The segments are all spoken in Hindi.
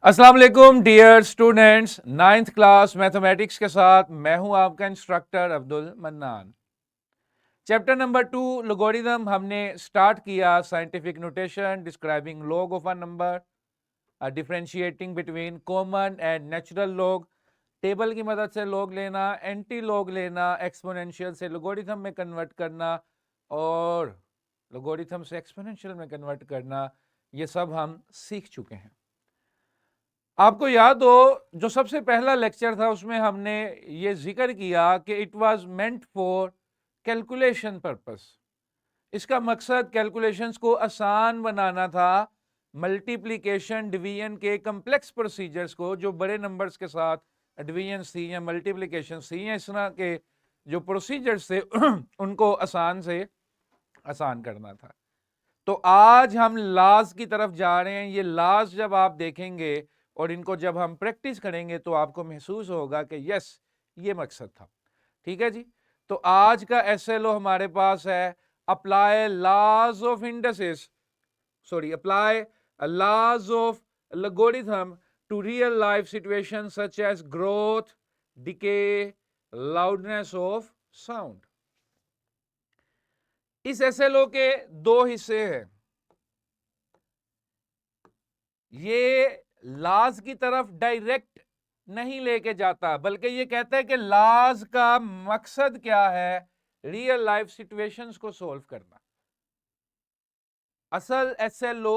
अस्सलाम वालेकुम dear students, ninth class mathematics के साथ मैं हूं आपका instructor Abdul Mannan. Chapter number 2 logarithm हमने स्टार्ट किया। Scientific notation describing log of a number, differentiating between common and natural log, table की मदद से लॉग लेना, एंटी लॉग लेना, एक्सपोनेंशियल से लोगोरिथम में कन्वर्ट करना और लोगोरिथम से एक्सपोनेंशियल में कन्वर्ट करना, ये सब हम सीख चुके हैं। आपको याद हो जो सबसे पहला लेक्चर था उसमें हमने ये जिक्र किया कि it was meant for calculation purpose. इसका मकसद कैलकुलेशंस को आसान बनाना था। मल्टीप्लिकेशन डिवीजन के कम्प्लेक्स प्रोसीजर्स को, जो बड़े नंबर्स के साथ डिवीजन थी या मल्टीप्लिकेशन थी या इस तरह के जो प्रोसीजर्स थे उनको आसान से आसान करना था। तो आज हम लाज की तरफ जा रहे हैं। ये लाज जब आप देखेंगे और इनको जब हम प्रैक्टिस करेंगे तो आपको महसूस होगा कि यस, ये मकसद था। ठीक है जी। तो आज का एसएलओ हमारे पास है apply laws of indices, apply laws of logarithm to real life situation such as growth, decay, loudness of sound. इस एसएलओ के दो हिस्से हैं। ये लाज की तरफ डायरेक्ट नहीं लेके जाता, बल्कि ये कहता है कि लाज का मकसद क्या है, रियल लाइफ सिचुएशंस को सॉल्व करना। असल एसएलओ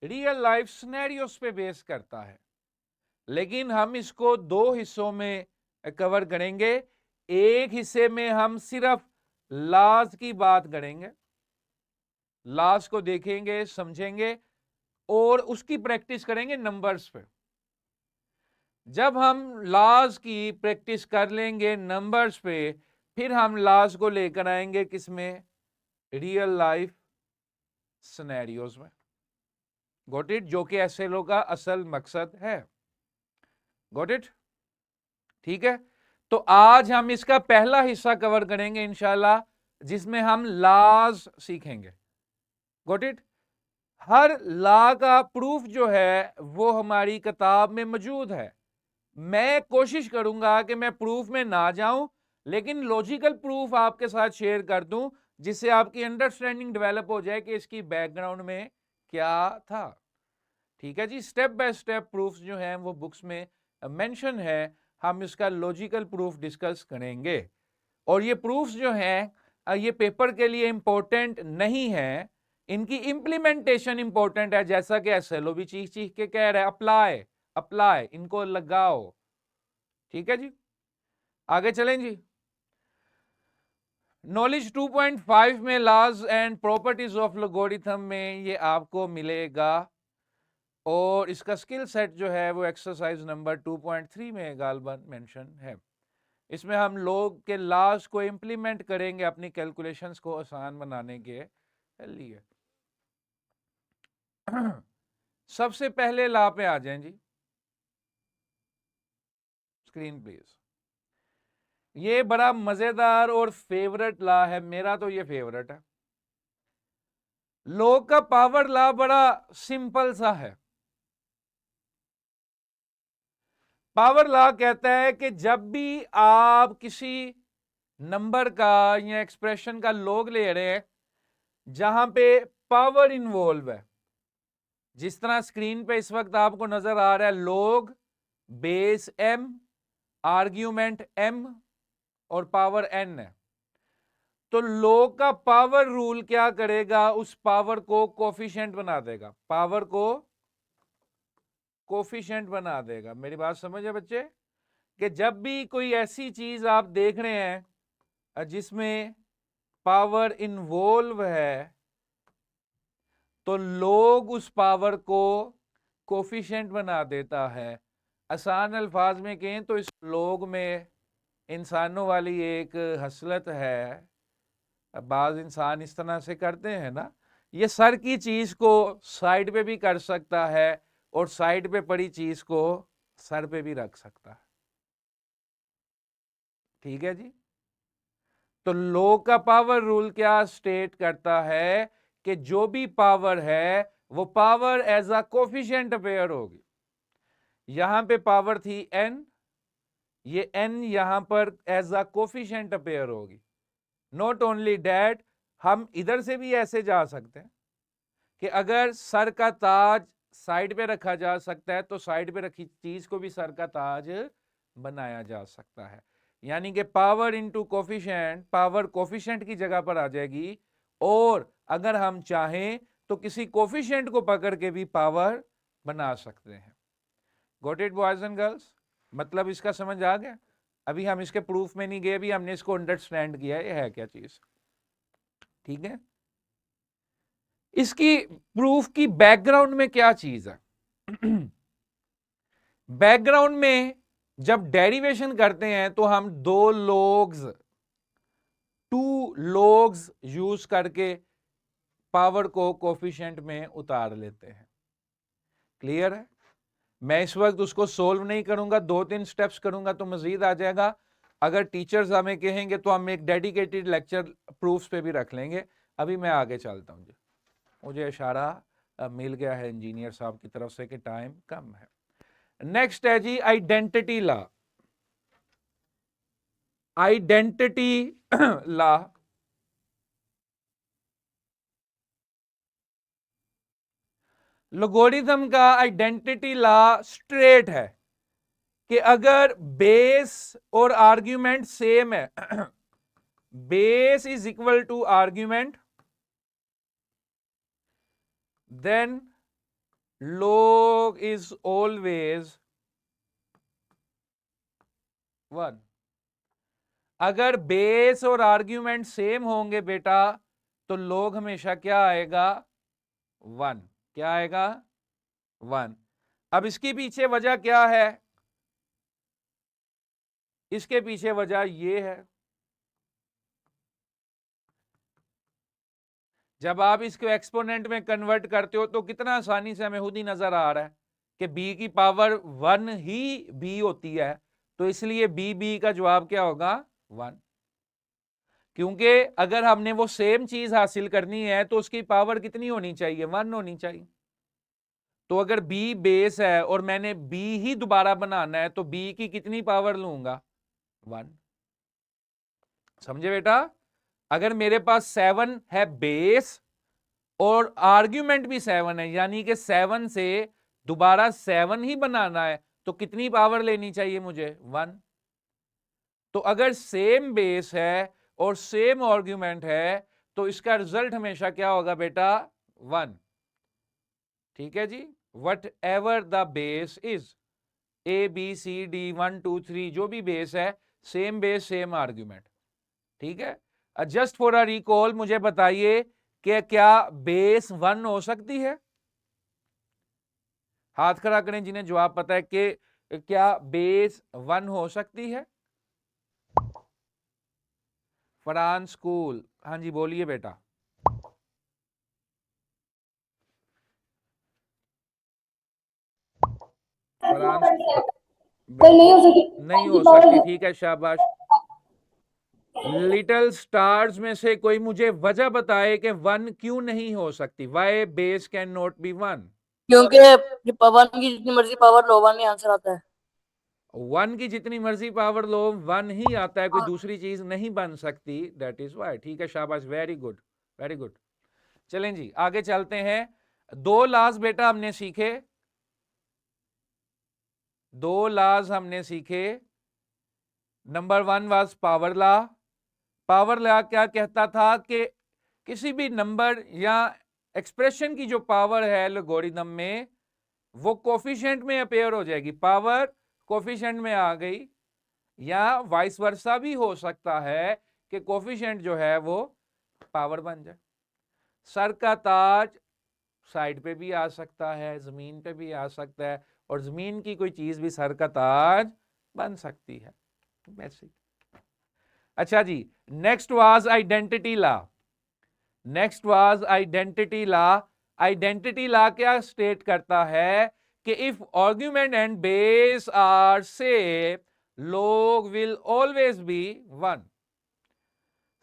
रियल लाइफ सिनेरियोस पे बेस करता है, लेकिन हम इसको दो हिस्सों में कवर करेंगे। एक हिस्से में हम सिर्फ लाज की बात करेंगे, लाज को देखेंगे, समझेंगे और उसकी प्रैक्टिस करेंगे नंबर्स पे। जब हम लॉज की प्रैक्टिस कर लेंगे नंबर्स पे, फिर हम लॉज को लेकर आएंगे किसमें, रियल लाइफ सिनेरियोज में। Got it? जो कि एसएलओ का असल मकसद है। Got it? ठीक है। तो आज हम इसका पहला हिस्सा कवर करेंगे इंशाल्लाह, जिसमें हम लॉज सीखेंगे। Got it? हर लॉ का प्रूफ जो है वो हमारी किताब में मौजूद है। मैं कोशिश करूंगा कि मैं प्रूफ में ना जाऊं, लेकिन लॉजिकल प्रूफ आपके साथ शेयर कर दूं, जिससे आपकी अंडरस्टैंडिंग डेवलप हो जाए कि इसकी बैकग्राउंड में क्या था। ठीक है जी। स्टेप बाय स्टेप प्रूफ्स जो हैं वो बुक्स में मेंशन है। हम इसका लॉजिकल प्रूफ डिस्कस करेंगे। और ये प्रूफ्स जो हैं ये पेपर के लिए इंपॉर्टेंट नहीं है, इनकी इंप्लीमेंटेशन इंपॉर्टेंट है। जैसा कि एसएलओ भी चीख चीख के कह रहा है, अप्लाई अप्लाई, इनको लगाओ। ठीक है जी। आगे चलें जी। नॉलेज 2.5 में laws and properties of logarithm में ये आपको मिलेगा। और इसका स्किल सेट जो है वो एक्सरसाइज नंबर 2.3 में गालबन मेंशन है। इसमें हम लोग के लॉज को इंप्लीमेंट करेंगे अपनी कैलकुलेशंस को आसान बनाने के लिए। सबसे पहले लॉ पे आ जाएं जी। Screen please. ये बड़ा मजेदार और फेवरेट लॉ है, मेरा तो ये फेवरेट है। लॉ का पावर लॉ बड़ा सिंपल सा है। पावर लॉ कहता है कि जब भी आप किसी नंबर का या एक्सप्रेशन का लॉग ले रहे हैं जहां पे पावर इन्वॉल्व है, जिस तरह स्क्रीन पे इस वक्त आपको नजर आ रहा है, log base m, argument m और पावर n है, तो लॉग का पावर रूल क्या करेगा, उस पावर को कोफिशिएंट बना देगा। पावर को कोफिशिएंट बना देगा। मेरी बात समझे बच्चे? कि जब भी कोई ऐसी चीज आप देख रहे हैं जिसमें पावर इन्वॉल्व है, तो लोग उस पावर को कोफिशिएंट बना देता है। आसान अल्फाज में कहें तो इस लोग में इंसानों वाली एक हसलत है। बाज इंसान इस तरह से करते हैं ना, ये सर की चीज को साइड पे भी कर सकता है और साइड पे पड़ी चीज को सर पे भी रख सकता है। ठीक है जी। तो लॉ का पावर रूल क्या स्टेट करता है कि जो भी पावर है वो power as a coefficient appear होगी। यहां पे पावर थी n, ये n यहां पर एज अ कोफिशिएंट अपेयर होगी। नॉट ओनली डैट, हम इधर से भी ऐसे जा सकते हैं कि अगर सर का ताज साइड पे रखा जा सकता है तो साइड पे रखी चीज को भी सर का ताज बनाया जा सकता है। यानी कि power into coefficient, power coefficient की जगह पर आ जाएगी, और अगर हम चाहें तो किसी कोफिशिएंट को पकड़ के भी पावर बना सकते हैं। Got it boys and girls? मतलब इसका समझ आ गया? अभी हम इसके प्रूफ में नहीं गए, अभी हमने इसको अंडरस्टैंड किया ये है क्या चीज। ठीक है, इसकी प्रूफ की बैकग्राउंड में क्या चीज है? बैकग्राउंड में जब डेरिवेशन करते हैं तो हम टू लॉग्स यूज करके पावर को कोफिशिएंट में उतार लेते हैं। क्लियर है? मैं इस वक्त उसको सोल्व नहीं करूंगा, 2-3 स्टेप्स करूंगा तो मजीद आ जाएगा। अगर टीचर्स हमें कहेंगे तो हम एक डेडिकेटेड लेक्चर प्रूफ्स पे भी रख लेंगे। अभी मैं आगे चलता हूं जी, मुझे इशारा मिल गया है इंजीनियर साहब की तरफ से कि टाइम कम है। नेक्स्ट है जी identity law. Identity law logarithm का आइडेंटिटी लॉ स्ट्रेट है कि अगर बेस और आर्ग्यूमेंट सेम है, base is equal to argument, then log is always 1। अगर बेस और आर्ग्यूमेंट सेम होंगे बेटा तो log हमेशा क्या आएगा? 1। क्या आएगा? 1। अब इसके पीछे वजह क्या है? इसके पीछे वजह ये है, जब आप इसको एक्सपोनेंट में कन्वर्ट करते हो तो कितना आसानी से हमें खुद ही नजर आ रहा है कि b की पावर 1 ही b होती है, तो इसलिए b का जवाब क्या होगा? 1। क्योंकि अगर हमने वो सेम चीज हासिल करनी है तो उसकी पावर कितनी होनी चाहिए? 1 होनी चाहिए। तो अगर b बेस है और मैंने b ही दोबारा बनाना है तो b की कितनी पावर लूंगा? 1। समझे बेटा? अगर मेरे पास 7 है बेस और आर्ग्यूमेंट भी 7 है, यानी कि 7 से दोबारा 7 ही बनाना है, तो कितनी पावर लेनी चाहिए मुझे? 1। तो अगर सेम बेस है और सेम आर्ग्यूमेंट है तो इसका रिजल्ट हमेशा क्या होगा बेटा? 1। ठीक है जी, whatever the base is, A B C D 1 2 3 जो भी बेस है, सेम बेस सेम आर्ग्यूमेंट। ठीक है, जस्ट फॉर अ रिकॉल मुझे बताइए कि क्या बेस 1 हो सकती है? हाथ खड़ा करें जिन्हें जवाब पता है कि क्या बेस 1 हो सकती है। फरहान स्कूल, हाँ जी बोलिए बेटा। फरहान नहीं हो सकती, नहीं हो सकती, ठीक है शाबाश। लिटिल स्टार्स में से कोई मुझे वजह बताए कि 1 क्यों नहीं हो सकती? Why base can not be 1? क्योंकि पवन की जितनी मर्जी पावर लो वन ही आंसर आता है। 1 की जितनी मर्जी पावर लो 1 ही आता है, कोई दूसरी चीज नहीं बन सकती। That is why. ठीक है शाबाश, वेरी गुड वेरी गुड। चलें जी आगे चलते हैं। 2 लॉज बेटा हमने सीखे, 2 लॉज हमने सीखे। Number 1 was power law. Power law क्या कहता था कि किसी भी नंबर या एक्सप्रेशन की जो पावर है लोगरिथम में, वो कोफिशिएंट में अपेयर हो जाएगी। पावर कोफिशिएंट में आ गई, या वाइस वर्सा भी हो सकता है कि कोफिशिएंट जो है वो पावर बन जाए। सर का ताज साइड पे भी आ सकता है, जमीन पे भी आ सकता है, और जमीन की कोई चीज भी सर का ताज बन सकती है वैसे। अच्छा जी, next was identity law. Next was identity law. Identity law क्या स्टेट करता है कि if argument and base are same, log will always be 1।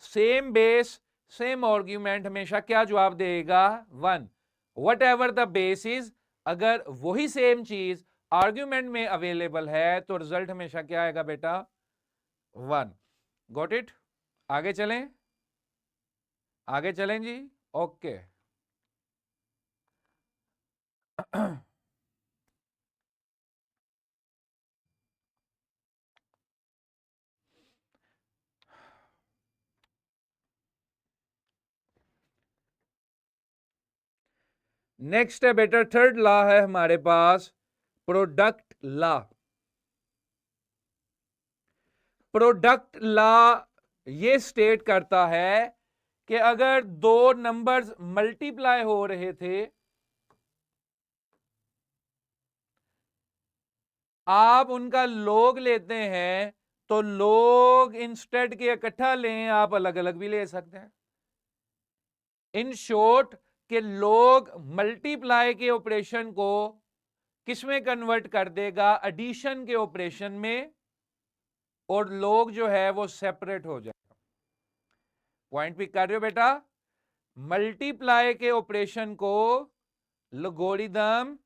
Same base same argument हमेशा क्या जवाब देगा? 1। Whatever the base is, अगर वही सेम चीज आर्ग्यूमेंट में अवेलेबल है तो रिजल्ट हमेशा क्या आएगा बेटा? 1। Got it? आगे चलें, आगे चलें जी। ओके नेक्स्ट है बेटा, थर्ड लॉ है हमारे पास, प्रोडक्ट लॉ। प्रोडक्ट लॉ ये स्टेट करता है कि अगर दो नंबर्स मल्टीप्लाई हो रहे थे, आप उनका लोग लेते हैं, तो लोग इंस्टेड के इकट्ठा लें, आप अलग अलग भी ले सकते हैं। इन शॉर्ट के लोग मल्टीप्लाई के ऑपरेशन को किसमें कन्वर्ट कर देगा? एडिशन के ऑपरेशन में, और लोग जो है वो सेपरेट हो जाएगा। पॉइंट पिक कर रहे हो बेटा? मल्टीप्लाई के ऑपरेशन को लोगोरिथम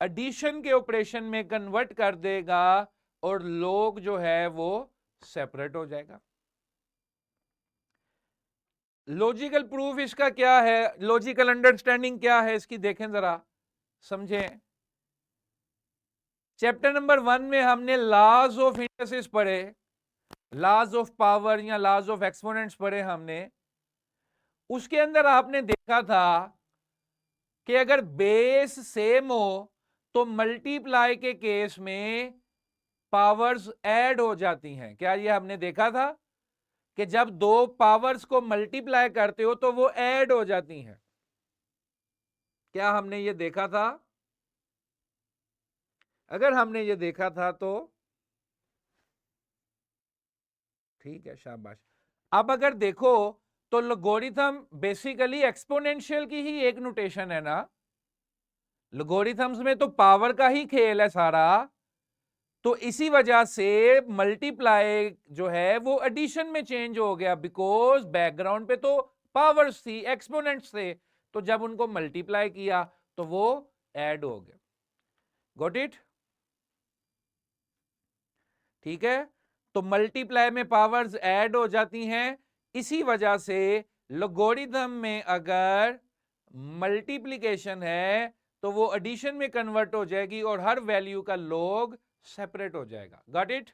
एडिशन के ऑपरेशन में कन्वर्ट कर देगा, और लोग जो है वो सेपरेट हो जाएगा। लॉजिकल प्रूफ इसका क्या है? लॉजिकल अंडरस्टैंडिंग क्या है इसकी, देखें जरा, समझें। चैप्टर नंबर 1 में हमने लॉज ऑफ इंडसेस पढ़े, लॉज ऑफ पावर या लॉज ऑफ एक्सपोनेंट्स पढ़े हमने। उसके अंदर आपने देखा था कि अगर बेस सेम हो तो मल्टीप्लाई के केस में पावर्स ऐड हो जाती हैं। क्या ये हमने देखा था कि जब दो पावर्स को मल्टीप्लाई करते हो तो वो ऐड हो जाती हैं? क्या हमने ये देखा था? अगर हमने ये देखा था तो ठीक है, शाबाश। अब अगर देखो तो लोगोरिथम बेसिकली एक्सपोनेंशियल की ही एक नोटेशन है ना। लोगोरिथम्स में तो पावर का ही खेल है सारा, तो इसी वजह से मल्टीप्लाई जो है वो एडिशन में चेंज हो गया, बिकॉज बैकग्राउंड पे तो पावर्स थी, एक्सपोनेंट्स थे, तो जब उनको मल्टीप्लाई किया तो वो ऐड हो गया। Got it? ठीक है, तो मल्टीप्लाई में पावर्स ऐड हो जाती हैं, इसी वजह से लोगोरिथम में अगर मल्टीप्लिकेशन है तो वो एडिशन में कन्वर्ट हो जाएगी और हर वैल्यू का लॉग सेपरेट हो जाएगा। Got it?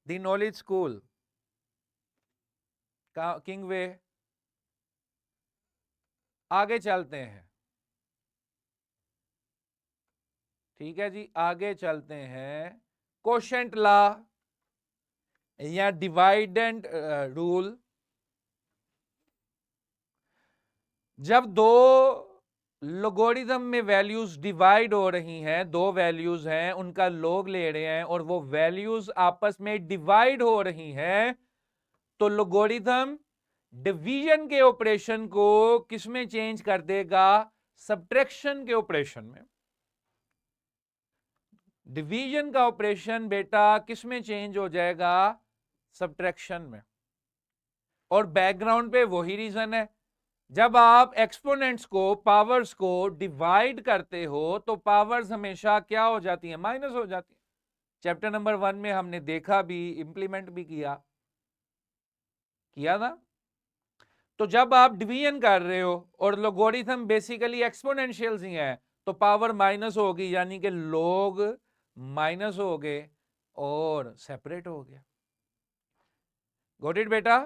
The knowledge school, king way. आगे चलते हैं, ठीक है जी, आगे चलते हैं। कोशेंट लॉ या डिवाइडेंट रूल। जब दो लोगोरिथम में वैल्यूज डिवाइड हो रही हैं, दो वैल्यूज हैं, उनका लॉग ले रहे हैं और वो वैल्यूज आपस में डिवाइड हो रही हैं, तो लोगोरिथम डिवीजन के ऑपरेशन को किसमें चेंज कर देगा? सब्ट्रैक्शन के ऑपरेशन में। डिवीजन का ऑपरेशन बेटा किसमें चेंज हो जाएगा? सब्ट्रैक्शन में। और बैकग्राउंड पे वही रीजन है, जब आप एक्सपोनेंट्स को, पावर्स को डिवाइड करते हो तो पावर्स हमेशा क्या हो जाती है? माइनस हो जाती है। चैप्टर नंबर 1 में हमने देखा भी, इंप्लीमेंट भी किया था। तो जब आप डिवीजन कर रहे हो और लोगोरिथम बेसिकली एक्सपोनेंशियल्स ही है, तो पावर माइनस होगी, यानी कि लोग माइनस हो गए और सेपरेट हो गया। गॉट इट बेटा?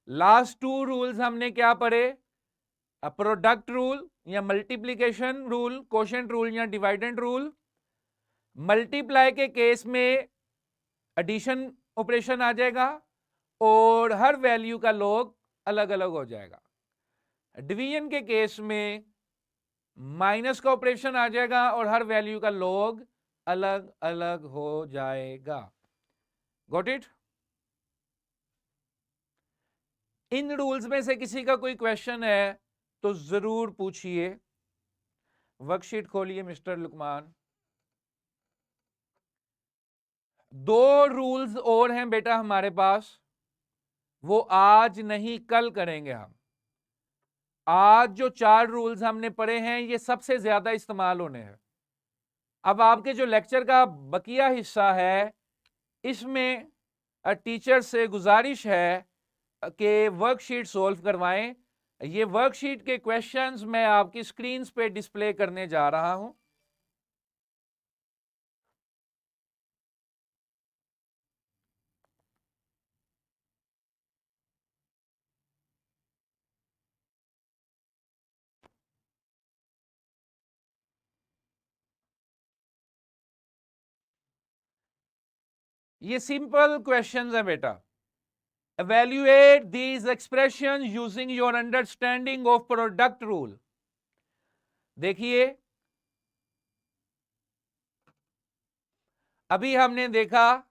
लास्ट टू रूल्स हमने क्या पढ़े? प्रोडक्ट रूल या मल्टीप्लीकेशन रूल, कोशेंट रूल या डिवाइडेंट रूल। मल्टीप्लाई के केस में एडिशन ऑपरेशन आ जाएगा और हर वैल्यू का लॉग अलग अलग हो जाएगा। डिवीजन के केस में माइनस का ऑपरेशन आ जाएगा और हर वैल्यू का लॉग अलग अलग हो जाएगा। Got it? इन रूल्स में से किसी का कोई क्वेश्चन है तो जरूर पूछिए। वर्कशीट खोलिए मिस्टर लुकमान। दो रूल्स और हैं बेटा हमारे पास, वो आज नहीं कल करेंगे हम। आज जो 4 रूल्स हमने पढ़े हैं ये सबसे ज्यादा इस्तेमाल होने हैं। अब आपके जो लेक्चर का बकिया हिस्सा है इसमें टीचर से गुजारिश है कि वर्कशीट सॉल्व करवाएं। ये वर्कशीट के क्वेश्चंस मैं आपकी स्क्रीन पे डिस्प्ले करने जा रहा हूं। ये सिंपल क्वेश्चंस है बेटा। evaluate these expressions using your understanding of product rule। देखिए अभी हमने देखा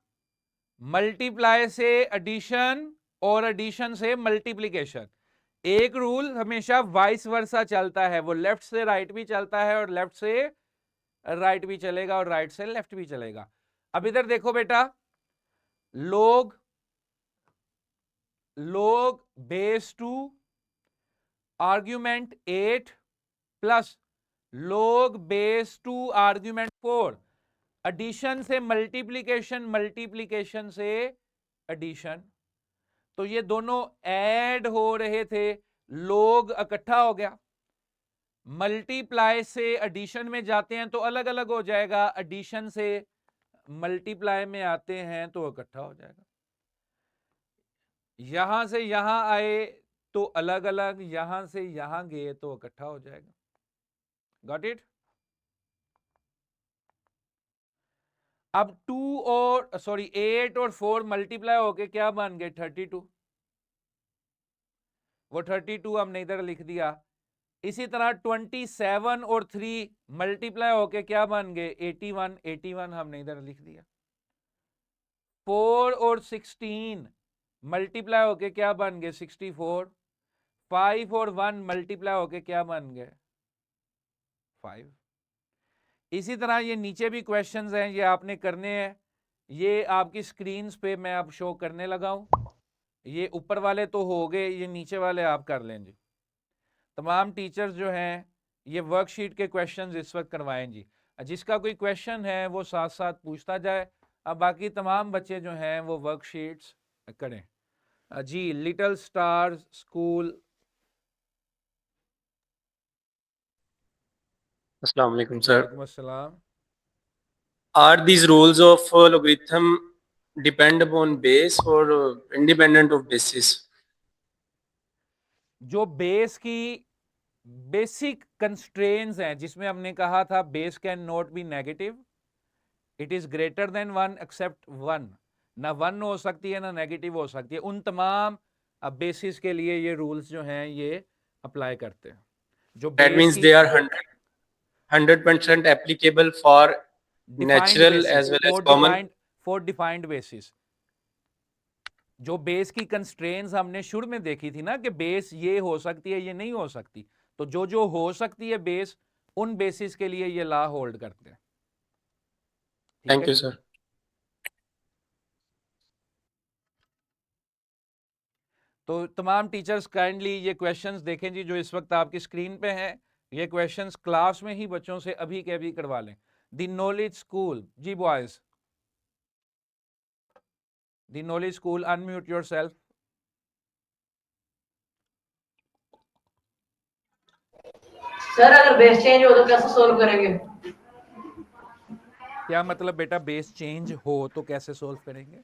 मल्टीप्लाई से एडिशन और एडिशन से मल्टीप्लिकेशन। एक रूल हमेशा वाइस वर्सा चलता है, वो लेफ्ट से राइट भी चलता है और लेफ्ट से राइट भी चलेगा और राइट से लेफ्ट भी चलेगा। अब इधर देखो बेटा, log base 2 argument 8 plus log base 2 argument 4, addition से मल्टीप्लिकेशन, मल्टीप्लिकेशन से एडिशन। तो ये दोनों ऐड हो रहे थे, log इकट्ठा हो गया। मल्टीप्लाई से एडिशन में जाते हैं तो अलग अलग हो जाएगा, एडिशन से मल्टीप्लाई में आते हैं तो इकट्ठा हो जाएगा। यहां से यहां आए तो अलग अलग, यहां से यहां गए तो इकट्ठा हो जाएगा। Got it? अब 8 और 4 मल्टीप्लाई होके क्या बन गए? 32। वो 32 हमने इधर लिख दिया। इसी तरह 27 और 3 मल्टीप्लाई होके क्या बन गए? 81। 81 हमने इधर लिख दिया। 4 और 16 मल्टीप्लाई होके क्या बन गए? 64। 5 और 1 मल्टीप्लाई होके क्या बन गए? 5। इसी तरह ये नीचे भी क्वेश्चंस हैं, ये आपने करने हैं। ये आपकी स्क्रीन पे मैं अब शो करने लगा हूं। ये ऊपर वाले तो हो गए, ये नीचे वाले आप कर लें जी। तमाम टीचर्स जो हैं ये वर्कशीट के क्वेश्चंस इस वक्त करवाएं जी। जिसका कोई क्वेश्चन है वो साथ साथ पूछता जाए। अब बाकी तमाम बच्चे जो हैं वो वर्कशीट्स करें जी। Little star school. अस्सलाम वालेकुम सर। वालेकुम अस्सलाम। Are these rules of logarithm depend upon base or independent of basis? जो बेस की बेसिक कंस्ट्रेंट्स हैं, जिसमें हमने कहा था base can not be negative, it is greater than 1 except 1। ना 1 हो सकती है ना नेगेटिव हो सकती है। उन तमाम बेसिस के लिए ये रूल्स जो हैं ये अप्लाई करते हैं। जो That बेस means की they are 100% applicable for defined natural basis, as well as common. For defined basis. जो बेस की कंस्ट्रेंट्स हमने शुरू में देखी थी ना कि बेस ये हो सकती है, ये नहीं हो सकती, तो जो जो हो सकती है बेस, उन बेसिस के लिए ये लॉ होल्ड करते हैं। ठीक Thank है? you, sir. तो तमाम टीचर्स काइंडली ये क्वेश्चंस देखें जी, जो इस वक्त आपकी स्क्रीन पे हैं। ये क्वेश्चंस क्लास में ही बच्चों से अभी के अभी करवा लें। द नॉलेज स्कूल जी boys, the knowledge school, unmute yourself. Sir अगर बेस चेंज हो तो कैसे सोल्व करेंगे? क्या मतलब बेटा बेस चेंज हो तो कैसे सोल्व करेंगे?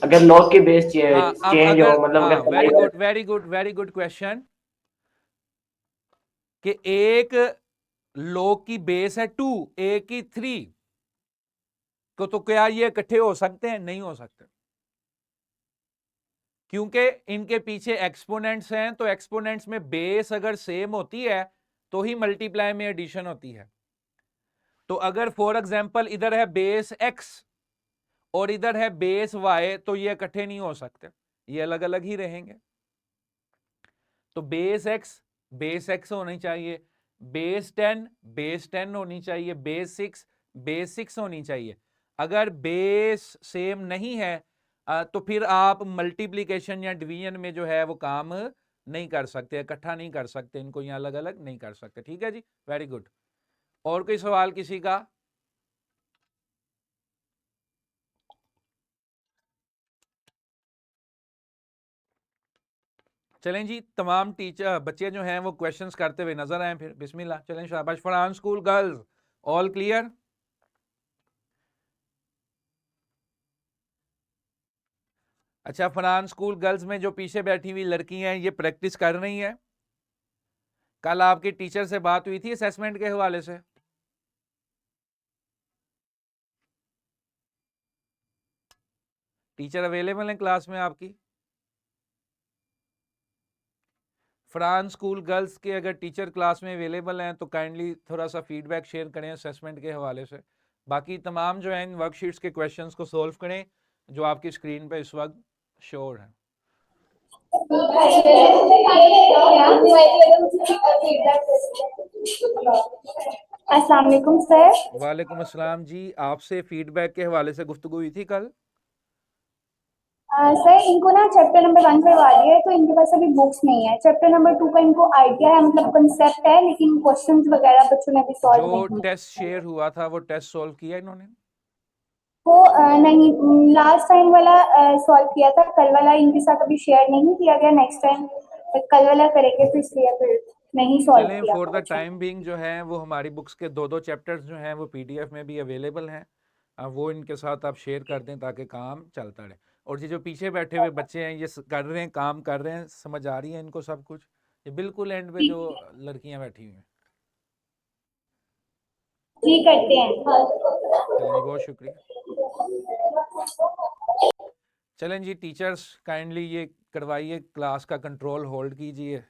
अगर लॉग की बेस हाँ, अब चेंज हो, अगर, मतलब हाँ, अगर very good very good very good question, कि एक लॉग की बेस है 2, एक की 3, तो क्या ये इकट्ठे हो सकते हैं? नहीं हो सकते, क्योंकि इनके पीछे एक्सपोनेंट्स हैं। तो एक्सपोनेंट्स में बेस अगर सेम होती है तो ही मल्टीप्लाई में एडिशन होती है। तो अगर फॉर एग्जांपल इधर है बेस x और इधर है बेस y, तो ये इकट्ठे नहीं हो सकते, ये अलग अलग ही रहेंगे। तो बेस x होनी चाहिए, बेस 10 होनी चाहिए, बेस 6 होनी चाहिए। अगर बेस सेम नहीं है तो फिर आप मल्टीप्लिकेशन या डिवीजन में जो है वो काम नहीं कर सकते, इकट्ठा नहीं कर सकते, इनको यहाँ अलग अलग नहीं कर सकते। ठीक है जी, वेरी गुड। और कोई सवाल किसी का? चलें जी, तमाम टीचर बच्चे जो हैं वो क्वेश्चंस करते हुए नजर आए, फिर बिस्मिल्लाह चलें। शाबाश। Farhan school girls, all clear? अच्छा, फरहान स्कूल गर्ल्स में जो पीछे बैठी हुई लड़की हैं ये प्रैक्टिस कर रही हैं? कल आपके टीचर से बात हुई थी असेसमेंट के हवाले से? टीचर अवेलेबल हैं क्लास में आपकी? फरहान स्कूल गर्ल्स के अगर टीचर क्लास में अवेलेबल हैं तो काइंडली थोड़ा सा फीडबैक शेयर करें असेसमेंट के हवाले से। बाकी तमाम जो है इन वर्कशीट्स के क्वेश्चंस को सॉल्व करें जो आपकी स्क्रीन पे इस वक्त शोर है। अस्सलाम वालेकुम सर। वालेकुम अस्सलाम जी, आपसे फीडबैक के हवाले से गुफ्तगू हुई थी कल। सर इनको ना चैप्टर नंबर 1 करवा दिया है तो इनके पास अभी बुक्स नहीं है। चैप्टर नंबर 2 का इनको आइडिया है, मतलब कंसेप्ट है, लेकिन क्वेश्चंस वगैरह बच्चों ने अभी सॉल्व जो नहीं किए। टेस्ट शेयर हुआ था वो टेस्ट सॉल्व किया इन्होंने? वो नहीं, लास्ट टाइम वाला सॉल्व किया था, कल वाला इनके साथ अभी शेयर नहीं किया गया। नेक्स्ट टाइम कल वाला करेंगे, तो इसलिए फिर नहीं सॉल्व चलें, किया। फॉर द टाइम बीइंग जो है वो हमारी बुक्स के दो चैप्टर्स जो हैं वो पीडीएफ में भी अवेलेबल हैं। अब वो इनके साथ आप शेयर कर दें ताकि काम चलता रहे। और ये जो पीछे बैठे हुए बच्चे हैं ये कर रहे हैं, काम कर रहे हैं, समझ आ रही है इनको सब कुछ? ये बिल्कुल एंड पे जो लड़कियां बैठी हुई हैं। ठीक करते हैं। चलें जी, बहुत शुक्रिया। चलें जी टीचर्स, काइंडली ये करवाइए, क्लास का कंट्रोल होल्ड कीजिए।